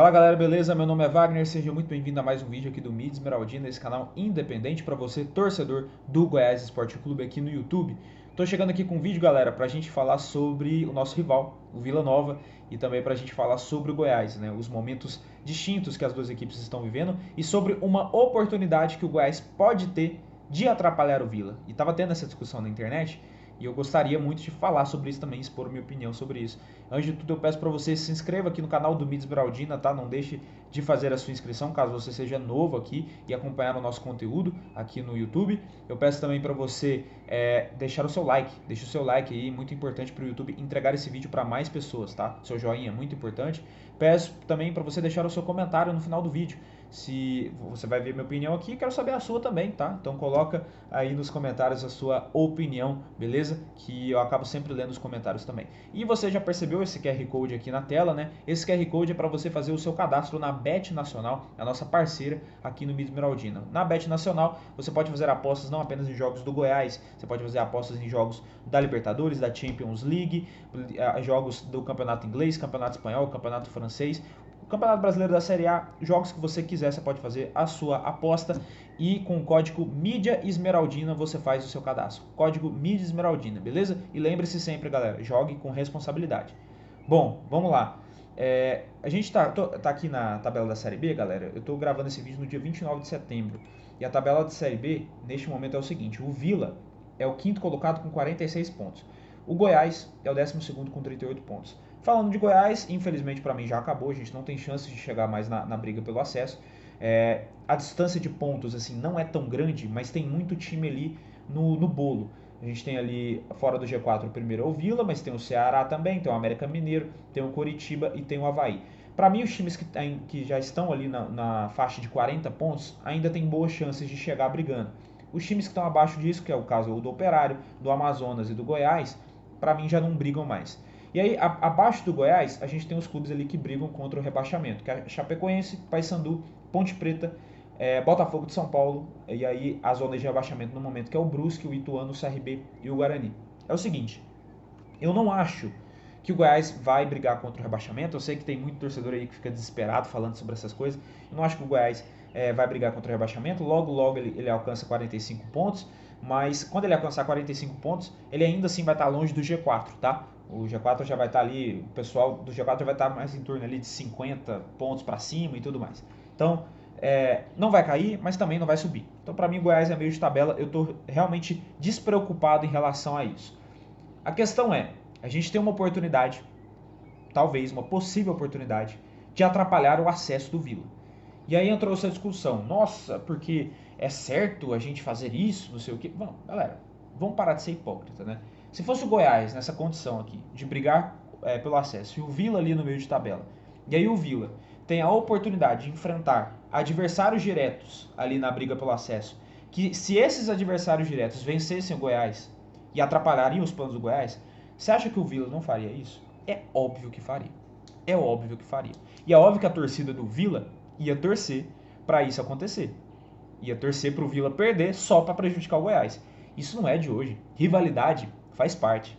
Fala galera, beleza? Meu nome é Wagner, seja muito bem-vindo a mais um vídeo aqui do Mídia Esmeraldina, esse canal independente para você, torcedor do Goiás Esporte Clube aqui no YouTube. Tô chegando aqui com um vídeo, galera, pra gente falar sobre o nosso rival, o Vila Nova, e também pra gente falar sobre o Goiás, né? Os momentos distintos que as duas equipes estão vivendo e sobre uma oportunidade que o Goiás pode ter de atrapalhar o Vila. E tava tendo essa discussão na internet, e eu gostaria muito de falar sobre isso também, expor minha opinião sobre isso. Antes de tudo, eu peço para você se inscreva aqui no canal do Mídia Esmeraldina, tá? Não deixe de fazer a sua inscrição, caso você seja novo aqui e acompanhar o nosso conteúdo aqui no YouTube. Eu peço também para você deixar o seu like, deixe o seu like aí, muito importante para o YouTube entregar esse vídeo para mais pessoas, tá? Seu joinha é muito importante. Peço também para você deixar o seu comentário no final do vídeo. Se você vai ver minha opinião aqui, quero saber a sua também, tá? Então coloca aí nos comentários a sua opinião, beleza? Que eu acabo sempre lendo os comentários também. E você já percebeu esse QR Code aqui na tela, né? Esse QR Code é para você fazer o seu cadastro na Bet Nacional, a nossa parceira aqui no Mídia Esmeraldina. Na Bet Nacional, você pode fazer apostas não apenas em jogos do Goiás, você pode fazer apostas em jogos da Libertadores, da Champions League, jogos do Campeonato Inglês, Campeonato Espanhol, Campeonato Francês, Campeonato Brasileiro da Série A, jogos que você quiser, você pode fazer a sua aposta e com o código Mídia Esmeraldina você faz o seu cadastro. Código Mídia Esmeraldina, beleza? E lembre-se sempre, galera, jogue com responsabilidade. Bom, vamos lá. A gente tá aqui na tabela da Série B, galera. Eu tô gravando esse vídeo no dia 29 de setembro. E a tabela da Série B, neste momento, é o seguinte. O Vila é o quinto colocado com 46 pontos. O Goiás é o 12º com 38 pontos. Falando de Goiás, infelizmente para mim já acabou, a gente não tem chance de chegar mais na briga pelo acesso. A distância de pontos assim não é tão grande, mas tem muito time ali no bolo. A gente tem ali fora do G4 o primeiro é o Vila, mas tem o Ceará também, tem o América Mineiro, tem o Coritiba e tem o Avaí. Para mim, os times que já estão ali na faixa de 40 pontos ainda tem boas chances de chegar brigando. Os times que estão abaixo disso, que é o caso do Operário, do Amazonas e do Goiás, para mim já não brigam mais. E aí, abaixo do Goiás, a gente tem os clubes ali que brigam contra o rebaixamento, que é Chapecoense, Paysandu, Ponte Preta, Botafogo de São Paulo, e aí a zona de rebaixamento no momento, que é o Brusque, o Ituano, o CRB e o Guarani. É o seguinte, eu não acho que o Goiás vai brigar contra o rebaixamento, eu sei que tem muito torcedor aí que fica desesperado falando sobre essas coisas, eu não acho que o Goiás vai brigar contra o rebaixamento, logo ele alcança 45 pontos, mas quando ele alcançar 45 pontos, ele ainda assim vai estar longe do G4, tá? O G4 já vai estar ali, o pessoal do G4 já vai estar mais em torno ali de 50 pontos para cima e tudo mais. Então, não vai cair, mas também não vai subir. Então, para mim, o Goiás é meio de tabela, eu estou realmente despreocupado em relação a isso. A questão é, a gente tem uma oportunidade, talvez uma possível oportunidade, de atrapalhar o acesso do Vila. E aí entrou essa discussão, nossa, porque é certo a gente fazer isso, não sei o quê. Bom, galera, vamos parar de ser hipócrita, né? Se fosse o Goiás nessa condição aqui, de brigar pelo acesso, e o Vila ali no meio de tabela, e aí o Vila tem a oportunidade de enfrentar adversários diretos ali na briga pelo acesso, que se esses adversários diretos vencessem o Goiás e atrapalhariam os planos do Goiás, você acha que o Vila não faria isso? É óbvio que faria. É óbvio que faria. E é óbvio que a torcida do Vila ia torcer para isso acontecer. Ia torcer para o Vila perder só para prejudicar o Goiás. Isso não é de hoje. Rivalidade faz parte.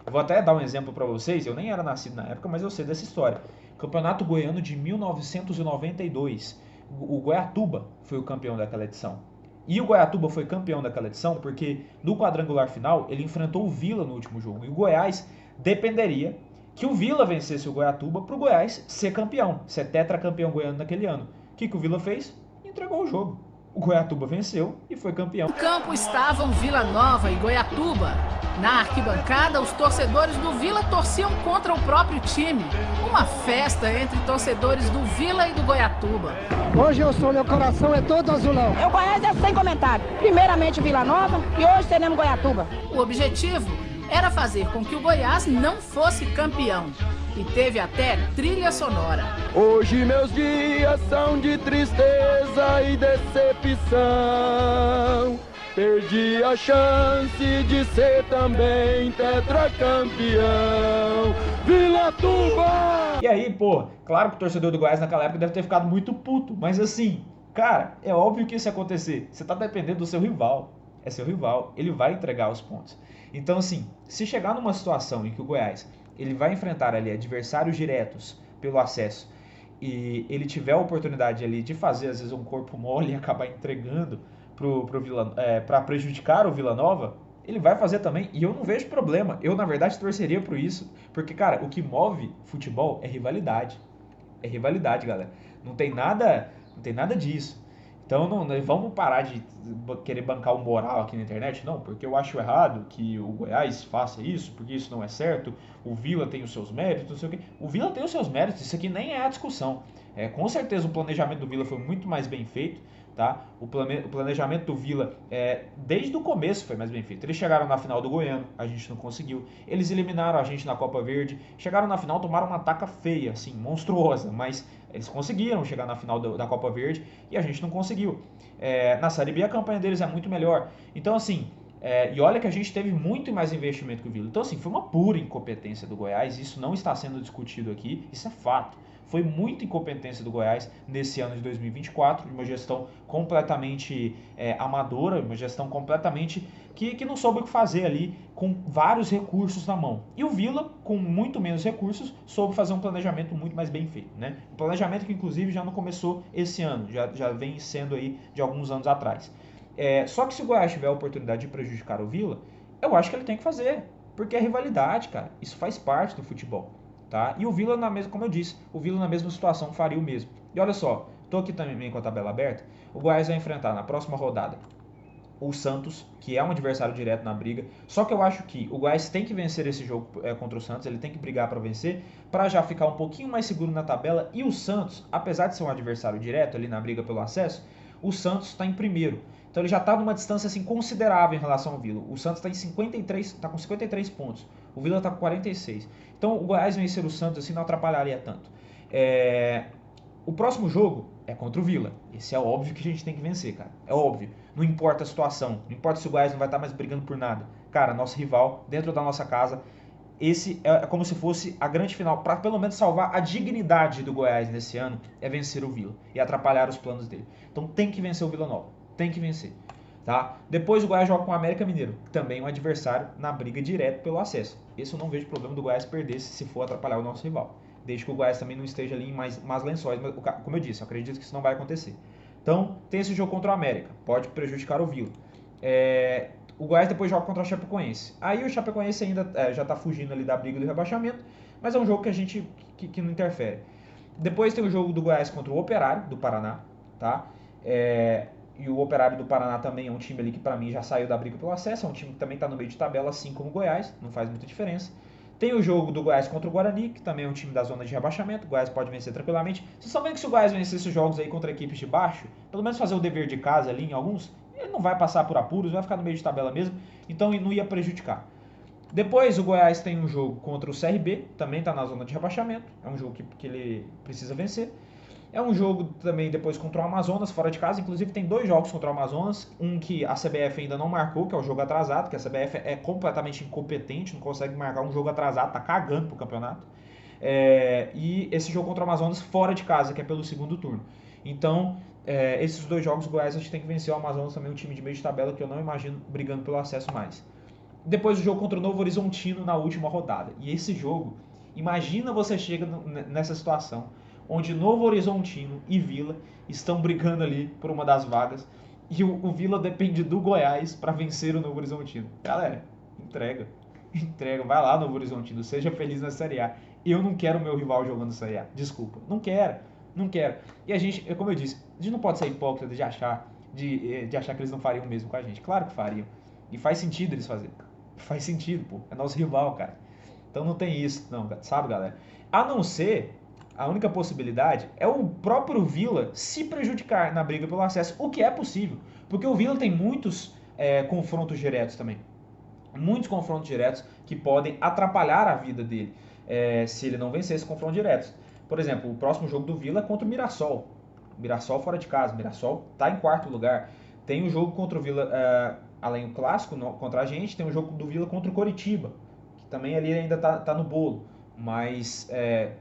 Eu vou até dar um exemplo para vocês. Eu nem era nascido na época, mas eu sei dessa história. Campeonato Goiano de 1992. O Goiatuba foi o campeão daquela edição. E o Goiatuba foi campeão daquela edição porque no quadrangular final ele enfrentou o Vila no último jogo. E o Goiás dependeria que o Vila vencesse o Goiatuba para o Goiás ser campeão, ser tetracampeão goiano naquele ano. O que o Vila fez? Entregou o jogo. O Goiatuba venceu e foi campeão. No campo estavam Vila Nova e Goiatuba. Na arquibancada, os torcedores do Vila torciam contra o próprio time. Uma festa entre torcedores do Vila e do Goiatuba. Hoje eu sou, meu coração é todo azulão. Eu conheço é sem comentário. Primeiramente Vila Nova e hoje teremos Goiatuba. O objetivo era fazer com que o Goiás não fosse campeão. E teve até trilha sonora. Hoje meus dias são de tristeza e decepção. Perdi a chance de ser também tetracampeão. Vila Tuba! E aí, pô, claro que o torcedor do Goiás naquela época deve ter ficado muito puto, mas assim, cara, é óbvio que isso ia acontecer. Você tá dependendo do seu rival. É seu rival, ele vai entregar os pontos. Então, assim, se chegar numa situação em que o Goiás ele vai enfrentar ali adversários diretos pelo acesso e ele tiver a oportunidade ali de fazer, às vezes, um corpo mole e acabar entregando para prejudicar o Vila Nova, ele vai fazer também, e eu não vejo problema. Eu, na verdade, torceria por isso, porque, cara, o que move futebol é rivalidade. É rivalidade, galera. Não tem nada disso. Então, não vamos parar de querer bancar o moral aqui na internet, não, porque eu acho errado que o Goiás faça isso, porque isso não é certo, o Vila tem os seus méritos, não sei o quê. O Vila tem os seus méritos, isso aqui nem é a discussão. Com certeza o planejamento do Vila foi muito mais bem feito, tá? O planejamento do Vila, desde o começo foi mais bem feito. Eles chegaram na final do Goiano, a gente não conseguiu. Eles eliminaram a gente na Copa Verde, chegaram na final, tomaram uma taca feia, assim, monstruosa, mas eles conseguiram chegar na final da Copa Verde e a gente não conseguiu. Na Série B a campanha deles é muito melhor. Então, assim, e olha que a gente teve muito mais investimento que o Vila. Então, assim, foi uma pura incompetência do Goiás, isso não está sendo discutido aqui, isso é fato. Foi muita incompetência do Goiás nesse ano de 2024, uma gestão completamente amadora, uma gestão completamente que não soube o que fazer ali, com vários recursos na mão. E o Vila, com muito menos recursos, soube fazer um planejamento muito mais bem feito, né? Um planejamento que, inclusive, já não começou esse ano, já vem sendo aí de alguns anos atrás. Só que se o Goiás tiver a oportunidade de prejudicar o Vila, eu acho que ele tem que fazer, porque é rivalidade, cara. Isso faz parte do futebol. Tá? E o Vila, como eu disse, o Vila na mesma situação faria o mesmo. E olha só, tô aqui também com a tabela aberta, o Goiás vai enfrentar na próxima rodada o Santos, que é um adversário direto na briga, só que eu acho que o Goiás tem que vencer esse jogo contra o Santos, ele tem que brigar para vencer, para já ficar um pouquinho mais seguro na tabela, e o Santos, apesar de ser um adversário direto ali na briga pelo acesso, o Santos está em primeiro. Então ele já está numa distância assim, considerável em relação ao Vila. O Santos está com 53 pontos. O Vila está com 46. Então o Goiás vencer o Santos assim, não atrapalharia tanto. O próximo jogo é contra o Vila. Esse é óbvio que a gente tem que vencer, cara. É óbvio. Não importa a situação. Não importa se o Goiás não vai estar mais brigando por nada. Cara, nosso rival, dentro da nossa casa, esse é como se fosse a grande final. Para pelo menos salvar a dignidade do Goiás nesse ano, é vencer o Vila e atrapalhar os planos dele. Então tem que vencer o Vila Nova. Tem que vencer. Tá? Depois o Goiás joga com o América Mineiro, também um adversário na briga direto pelo acesso. Esse eu não vejo problema do Goiás perder se for atrapalhar o nosso rival. Desde que o Goiás também não esteja ali em mais lençóis. Mas, como eu disse, eu acredito que isso não vai acontecer. Então, tem esse jogo contra o América. Pode prejudicar o Vila. O Goiás depois joga contra o Chapecoense. Aí o Chapecoense ainda já está fugindo ali da briga do rebaixamento. Mas é um jogo que a gente que não interfere. Depois tem o jogo do Goiás contra o Operário, do Paraná. Tá? E o Operário do Paraná também é um time ali que para mim já saiu da briga pelo acesso, é um time que também está no meio de tabela, assim como o Goiás, não faz muita diferença. Tem o jogo do Goiás contra o Guarani, que também é um time da zona de rebaixamento, o Goiás pode vencer tranquilamente. Vocês estão vendo que se o Goiás vencer esses jogos aí contra equipes de baixo, pelo menos fazer o dever de casa ali em alguns, ele não vai passar por apuros, vai ficar no meio de tabela mesmo, então não ia prejudicar. Depois o Goiás tem um jogo contra o CRB, também está na zona de rebaixamento, é um jogo que ele precisa vencer. É um jogo também depois contra o Amazonas, fora de casa. Inclusive tem 2 jogos contra o Amazonas. Um que a CBF ainda não marcou, que é o jogo atrasado, que a CBF é completamente incompetente, não consegue marcar um jogo atrasado, tá cagando pro campeonato. E esse jogo contra o Amazonas fora de casa, que é pelo segundo turno. Então, esses 2 jogos, o Goiás a gente tem que vencer. O Amazonas também é um time de meio de tabela que eu não imagino brigando pelo acesso mais. Depois o jogo contra o Novo Horizontino na última rodada. E esse jogo, imagina você chega nessa situação, onde Novo Horizontino e Vila estão brigando ali por uma das vagas e o Vila depende do Goiás para vencer o Novo Horizontino. Galera, entrega, vai lá Novo Horizontino, seja feliz na Série A. Eu não quero o meu rival jogando Série A, desculpa, não quero. E a gente, como eu disse, a gente não pode ser hipócrita de achar que eles não fariam o mesmo com a gente. Claro que fariam, e faz sentido eles fazerem, faz sentido, pô, é nosso rival, cara. Então não tem isso, não, sabe, galera? A não ser... A única possibilidade é o próprio Vila se prejudicar na briga pelo acesso, o que é possível, porque o Vila tem muitos confrontos diretos também. Muitos confrontos diretos que podem atrapalhar a vida dele se ele não vencer esses confrontos diretos. Por exemplo, o próximo jogo do Vila é contra o Mirassol. Mirassol fora de casa. Mirassol está em 4º lugar. Tem o jogo contra o Vila, além do clássico contra a gente, tem o jogo do Vila contra o Coritiba, que também ali ainda tá no bolo, mas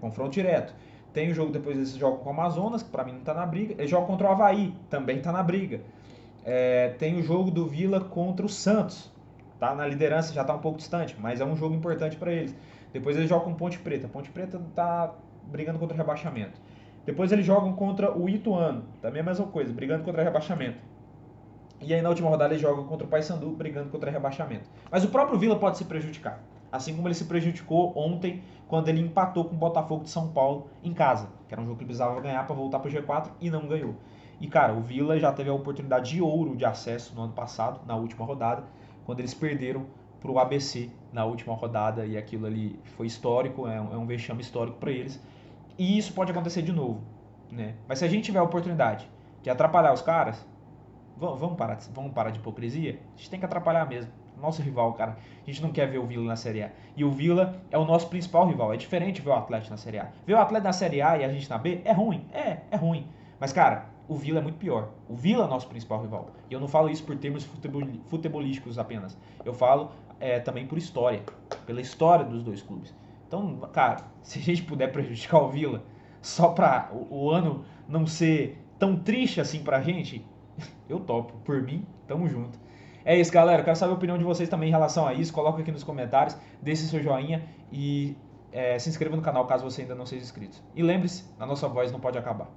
confronto direto. Tem o jogo depois desse jogo com o Amazonas, que para mim não está na briga. Ele joga contra o Avaí, também está na briga. Tem o jogo do Vila contra o Santos. Tá na liderança, já está um pouco distante, mas é um jogo importante para eles. Depois ele joga com Ponte Preta. Ponte Preta está brigando contra o rebaixamento. Depois eles jogam contra o Ituano, também a mesma coisa, brigando contra rebaixamento. E aí na última rodada eles jogam contra o Paysandu, brigando contra rebaixamento. Mas o próprio Vila pode se prejudicar. Assim como ele se prejudicou ontem, quando ele empatou com o Botafogo de São Paulo em casa. Que era um jogo que ele precisava ganhar para voltar para o G4 e não ganhou. E cara, o Vila já teve a oportunidade de ouro de acesso no ano passado, na última rodada, quando eles perderam para o ABC na última rodada. E aquilo ali foi histórico, é um vexame histórico para eles. E isso pode acontecer de novo, né? Mas se a gente tiver a oportunidade de atrapalhar os caras, vamos parar de hipocrisia? A gente tem que atrapalhar mesmo. Nosso rival, cara. A gente não quer ver o Vila na Série A. E o Vila é o nosso principal rival. É diferente ver o Atlético na Série A. Ver o Atlético na Série A e a gente na B é ruim. É ruim. Mas, cara, o Vila é muito pior. O Vila é o nosso principal rival. E eu não falo isso por termos futebolísticos apenas. Eu falo também por história. Pela história dos dois clubes. Então, cara, se a gente puder prejudicar o Vila só pra o ano não ser tão triste assim pra gente, eu topo. Por mim, tamo junto. É isso, galera. Quero saber a opinião de vocês também em relação a isso. Coloca aqui nos comentários, deixe seu joinha e se inscreva no canal caso você ainda não seja inscrito. E lembre-se, a nossa voz não pode acabar.